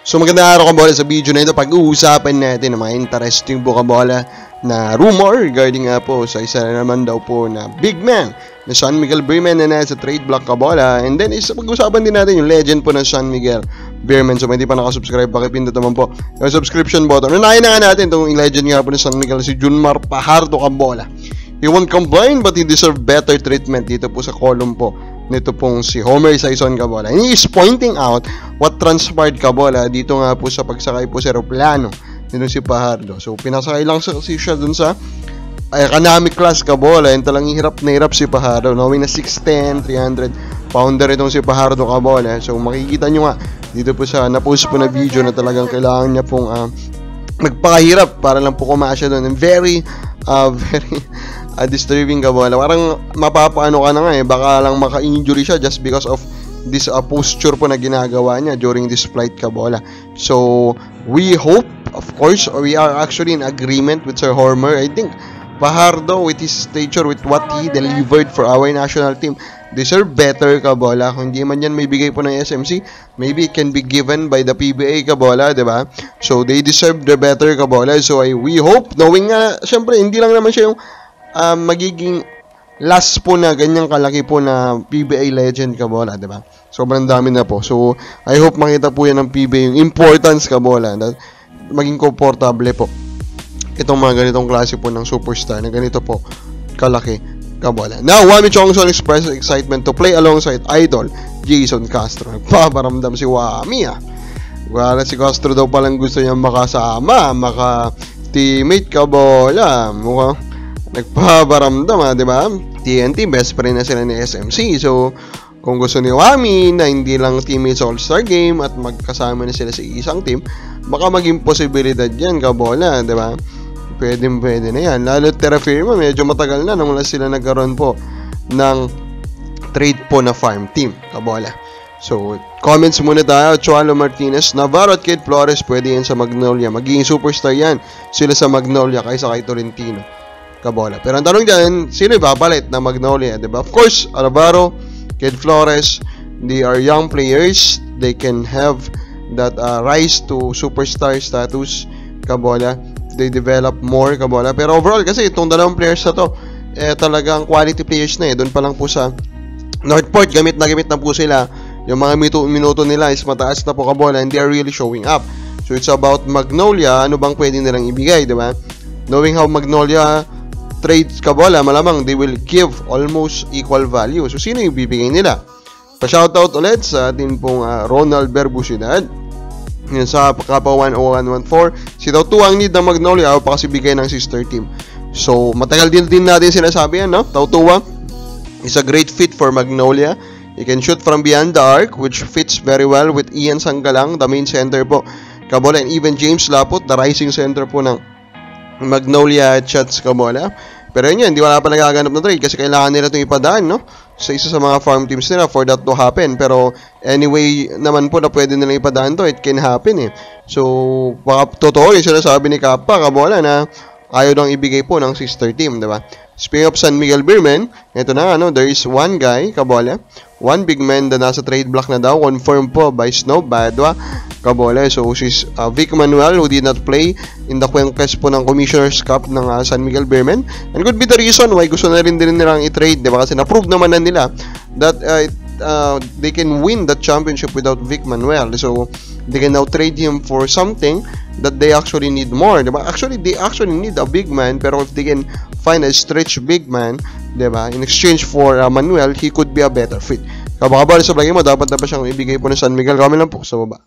So magandang araw kabola, sa video na ito pag-uusapan natin ang mga interesting po kabola na rumor regarding nga po sa isa naman daw po na big man na San Miguel Beerman na nasa trade block kabola. And then pag-uusapan din natin yung legend po ng San Miguel Beerman. So kung hindi pa nakasubscribe, pakipindot naman po yung subscription button. Unahin na nga natin itong legend nga po ng San Miguel, si Junmar Fajardo kabola. He won't complain but he deserve better treatment dito po sa column po nito pong si Homer Sison kabola. And he is pointing out what transpired kabola dito nga po sa pagsakay po sa aeroplano nito si Fajardo. So pinasakay lang siya dun sa economic class kabola, and talagang hirap na hirap si Fajardo, knowing na 6'10", 300 pounder itong si Fajardo kabola. So makikita nyo nga dito po sa na-post po na video na talagang kailangan niya pong magpakahirap para lang po kumasya doon. And very disturbing kabola. Parang mapapaano ka na nga baka lang maka-injury siya just because of this posture po na ginagawa niya during this flight kabola. So we hope, of course, we are actually in agreement with Sir Homer. I think Fajardo, with his stature, with what he delivered for our national team, deserve better kabola. Kung hindi man yan may bigay po ng SMC, maybe it can be given by the PBA kabola, diba? So they deserve the better kabola. So we hope, knowing nga syempre hindi lang naman siya yung magiging last po na ganyang kalaki po na PBA legend kabola, diba? Sobrang dami na po. So I hope makita po yan ng PBA yung importance kabola, na maging komportable po itong mga ganitong klase po ng superstar na ganito po kalaki kabola. Now, Wami Chongson expressed excitement to play alongside idol Jason Castro. Nagpaparamdam si Wami Wala si Castro daw palang gusto niya makasama, maka-teammate kabola. Mukhang nagpaparamdam diba? TNT, best friend na sila ni SMC. So, kung gusto ni Wami na hindi lang teammates sa All-Star Game at magkasama na sila sa isang team, baka maging posibilidad yan kabola, diba? Pwede na yan. Lalo Terra Firma, medyo matagal na nung sila nagkaroon po ng trade po na farm team kabola. So, comments muna tayo. Chualo Martinez, Navarro at Kid Flores pwede yan sa Magnolia. Magiging superstar yan sila sa Magnolia kaysa kay Tolentino kabola. Pero ang tanong dyan, sino ipapalit na Magnolia, diba? Of course, Navarro, Kid Flores, they are young players. They can have that rise to superstar status kabola. They develop more kabola. Pero overall kasi itong dalawang players na to talagang quality players na doon pa lang po sa Northport, gamit na po sila. Yung mga minuto nila is mataas na po kabola, and they are really showing up. So it's about Magnolia, ano bang pwede nilang ibigay, diba? Knowing how Magnolia trades kabola, malamang they will give almost equal value. So sino yung bibigay nila? Pa-shoutout ulit sa atin pong Ronald Berbusidad. Yun sa Kappa 10114. Si daw ang need ng Magnolia pa kasi bigay ng sister team. So matagal din natin sinasabi yan, no? Tautuwa is a great fit for Magnolia. He can shoot from beyond the arc, which fits very well with Ian Sanggalang, the main center po kabola, and even James Laput, the rising center po ng Magnolia Chats kabola. Pero yun, hindi wala pa nagaganap na trade kasi kailangan nila itong ipadaan, no? Sa isa sa mga farm teams nila for that to happen. Pero anyway naman po na pwede nilang ipadaan to, it can happen So, baka totoo yung sinasabi ni Kappa kabola na ayaw nang ibigay po ng sister team, diba? Speaking of San Miguel Beerman, ito na there is one guy kabola, one big man na nasa trade block na daw, confirmed po by Snow Badwa kabola. So she's Vic Manuel, who did not play in the conquest po ng Commissioner's Cup ng San Miguel Beerman, and could be the reason why gusto na rin nilang i-trade, diba? Kasi na-prove naman na nila that they can win that championship without Vic Manuel. So they can now trade him for something that they actually need more, diba? Actually, they actually need a big man, pero if they can find a stretch big man, diba, in exchange for Manuel, he could be a better fit. Kabakabali sa vlog mo, dapat na ba siyang ibigay po ng San Miguel? Comment lang po sa baba.